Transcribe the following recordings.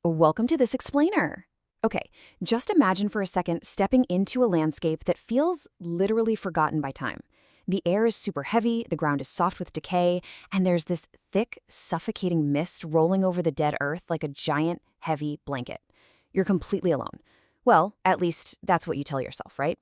Welcome to this explainer. Okay, just imagine for a second stepping into a landscape that feels literally forgotten by time. The air is super heavy, the ground is soft with decay, and there's this thick, suffocating mist rolling over the dead earth like a giant, heavy blanket. You're completely alone. Well, at least that's what you tell yourself, right?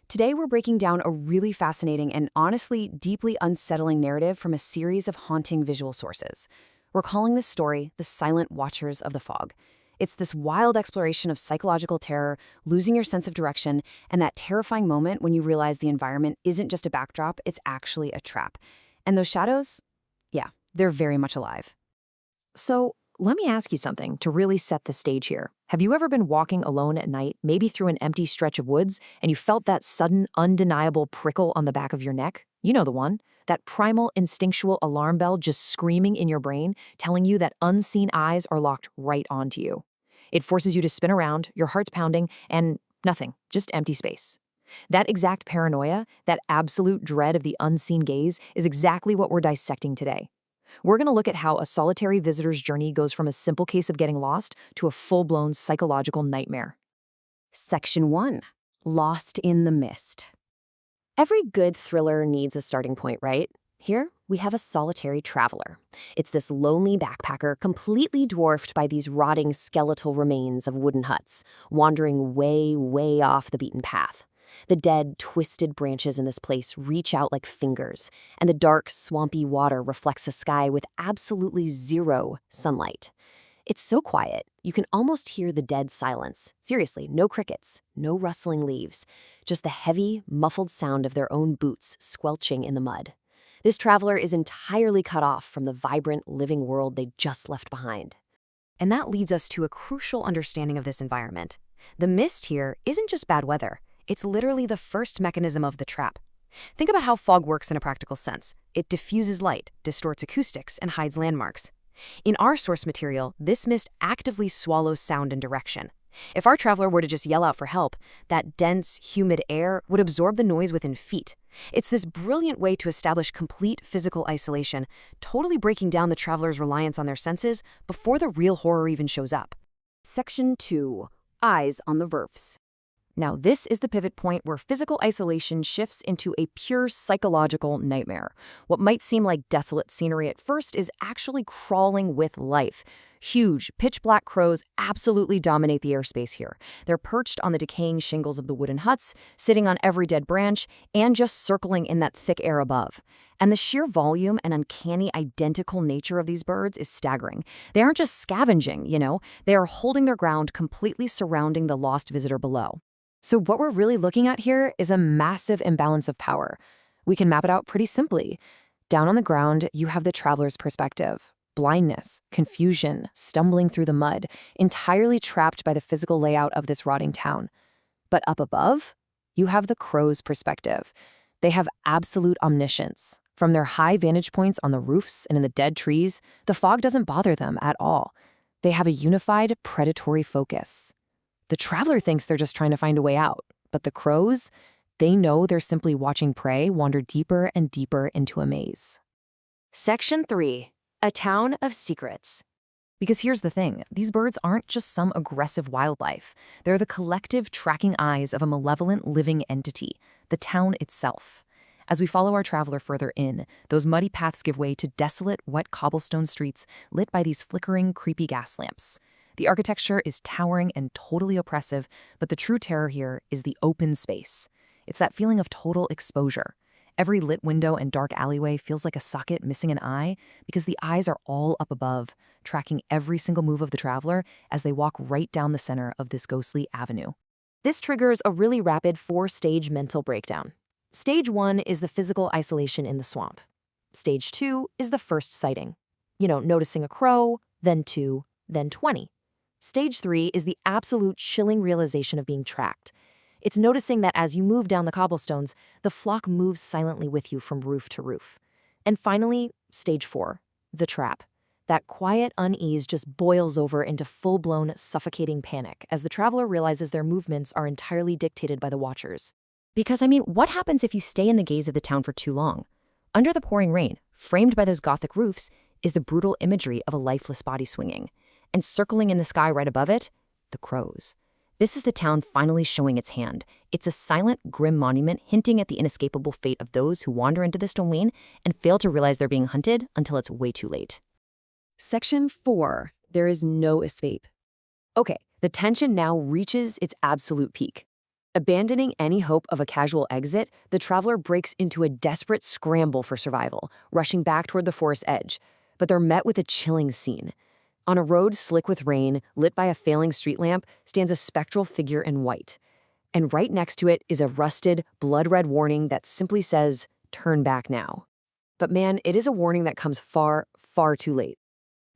Today we're breaking down a really fascinating and honestly deeply unsettling narrative from a series of haunting visual sources. We're calling this story The Silent Watchers of the Fog. It's this wild exploration of psychological terror, losing your sense of direction, and that terrifying moment when you realize the environment isn't just a backdrop, it's actually a trap. And those shadows? Yeah, they're very much alive. So, let me ask you something to really set the stage here. Have you ever been walking alone at night, maybe through an empty stretch of woods, and you felt that sudden, undeniable prickle on the back of your neck? You know the one. That primal, instinctual alarm bell just screaming in your brain, telling you that unseen eyes are locked right onto you. It forces you to spin around, your heart's pounding, and nothing, just empty space. That exact paranoia, that absolute dread of the unseen gaze, is exactly what we're dissecting today. We're going to look at how a solitary visitor's journey goes from a simple case of getting lost to a full-blown psychological nightmare. Section 1. Lost in the Mist. Every good thriller needs a starting point, right? Here, we have a solitary traveler. It's this lonely backpacker completely dwarfed by these rotting skeletal remains of wooden huts, wandering way, way off the beaten path. The dead, twisted branches in this place reach out like fingers, and the dark, swampy water reflects the sky with absolutely zero sunlight. It's so quiet, you can almost hear the dead silence. Seriously, no crickets, no rustling leaves, just the heavy, muffled sound of their own boots squelching in the mud. This traveler is entirely cut off from the vibrant, living world they just left behind. And that leads us to a crucial understanding of this environment. The mist here isn't just bad weather. It's literally the first mechanism of the trap. Think about how fog works in a practical sense. It diffuses light, distorts acoustics, and hides landmarks. In our source material, this mist actively swallows sound and direction. If our traveler were to just yell out for help, that dense, humid air would absorb the noise within feet. It's this brilliant way to establish complete physical isolation, totally breaking down the traveler's reliance on their senses before the real horror even shows up. Section 2. Eyes on the Verfs. Now, this is the pivot point where physical isolation shifts into a pure psychological nightmare. What might seem like desolate scenery at first is actually crawling with life. Huge, pitch-black crows absolutely dominate the airspace here. They're perched on the decaying shingles of the wooden huts, sitting on every dead branch, and just circling in that thick air above. And the sheer volume and uncanny identical nature of these birds is staggering. They aren't just scavenging, they are holding their ground, completely surrounding the lost visitor below. So what we're really looking at here is a massive imbalance of power. We can map it out pretty simply. Down on the ground, you have the traveler's perspective. Blindness, confusion, stumbling through the mud, entirely trapped by the physical layout of this rotting town. But up above, you have the crow's perspective. They have absolute omniscience. From their high vantage points on the roofs and in the dead trees, the fog doesn't bother them at all. They have a unified, predatory focus. The traveler thinks they're just trying to find a way out, but the crows, they know they're simply watching prey wander deeper and deeper into a maze. Section 3. A Town of Secrets. Because here's the thing, these birds aren't just some aggressive wildlife. They're the collective tracking eyes of a malevolent living entity, the town itself. As we follow our traveler further in, those muddy paths give way to desolate, wet cobblestone streets lit by these flickering, creepy gas lamps. The architecture is towering and totally oppressive, but the true terror here is the open space. It's that feeling of total exposure. Every lit window and dark alleyway feels like a socket missing an eye because the eyes are all up above, tracking every single move of the traveler as they walk right down the center of this ghostly avenue. This triggers a really rapid 4-stage mental breakdown. Stage 1 is the physical isolation in the swamp. Stage 2 is the first sighting. Noticing a crow, then 2, then 20. Stage 3 is the absolute chilling realization of being tracked. It's noticing that as you move down the cobblestones, the flock moves silently with you from roof to roof. And finally, Stage 4, the trap. That quiet unease just boils over into full-blown, suffocating panic as the traveler realizes their movements are entirely dictated by the watchers. Because, what happens if you stay in the gaze of the town for too long? Under the pouring rain, framed by those Gothic roofs, is the brutal imagery of a lifeless body swinging. And circling in the sky right above it, the crows. This is the town finally showing its hand. It's a silent, grim monument hinting at the inescapable fate of those who wander into this domain and fail to realize they're being hunted until it's way too late. Section 4. There is no escape. Okay, the tension now reaches its absolute peak. Abandoning any hope of a casual exit, the traveler breaks into a desperate scramble for survival, rushing back toward the forest edge. But they're met with a chilling scene. On a road slick with rain, lit by a failing street lamp, stands a spectral figure in white. And right next to it is a rusted, blood-red warning that simply says, "Turn back now." But man, it is a warning that comes far, far too late.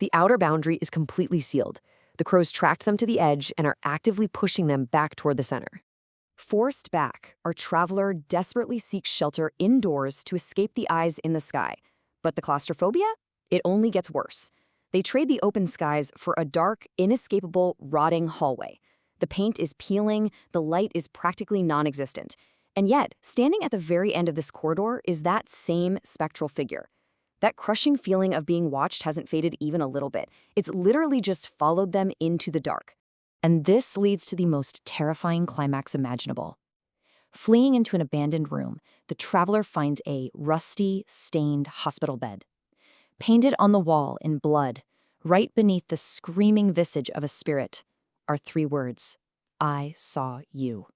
The outer boundary is completely sealed. The crows tracked them to the edge and are actively pushing them back toward the center. Forced back, our traveler desperately seeks shelter indoors to escape the eyes in the sky. But the claustrophobia? It only gets worse. They trade the open skies for a dark, inescapable, rotting hallway. The paint is peeling, the light is practically non-existent. And yet, standing at the very end of this corridor is that same spectral figure. That crushing feeling of being watched hasn't faded even a little bit. It's literally just followed them into the dark. And this leads to the most terrifying climax imaginable. Fleeing into an abandoned room, the traveler finds a rusty, stained hospital bed. Painted on the wall in blood, right beneath the screaming visage of a spirit, are 3 words: "I saw you."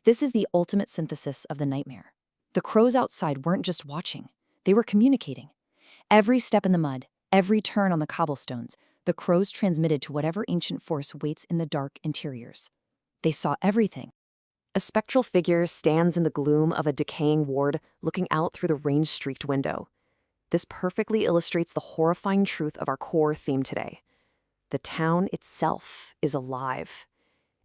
This is the ultimate synthesis of the nightmare. The crows outside weren't just watching, they were communicating. Every step in the mud, every turn on the cobblestones, the crows transmitted to whatever ancient force waits in the dark interiors. They saw everything. A spectral figure stands in the gloom of a decaying ward, looking out through the rain-streaked window. This perfectly illustrates the horrifying truth of our core theme today. The town itself is alive.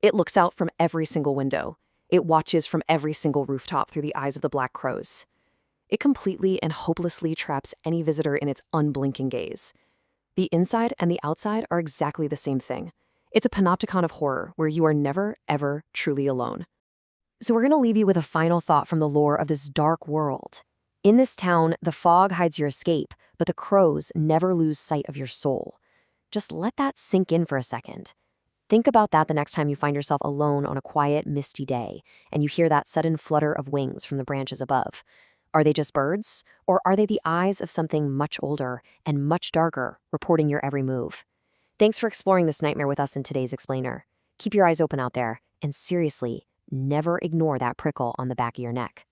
It looks out from every single window. It watches from every single rooftop through the eyes of the black crows. It completely and hopelessly traps any visitor in its unblinking gaze. The inside and the outside are exactly the same thing. It's a panopticon of horror where you are never, ever truly alone. So we're going to leave you with a final thought from the lore of this dark world. In this town, the fog hides your escape, but the crows never lose sight of your soul. Just let that sink in for a second. Think about that the next time you find yourself alone on a quiet, misty day, and you hear that sudden flutter of wings from the branches above. Are they just birds, or are they the eyes of something much older and much darker, reporting your every move? Thanks for exploring this nightmare with us in today's Explainer. Keep your eyes open out there, and seriously, never ignore that prickle on the back of your neck.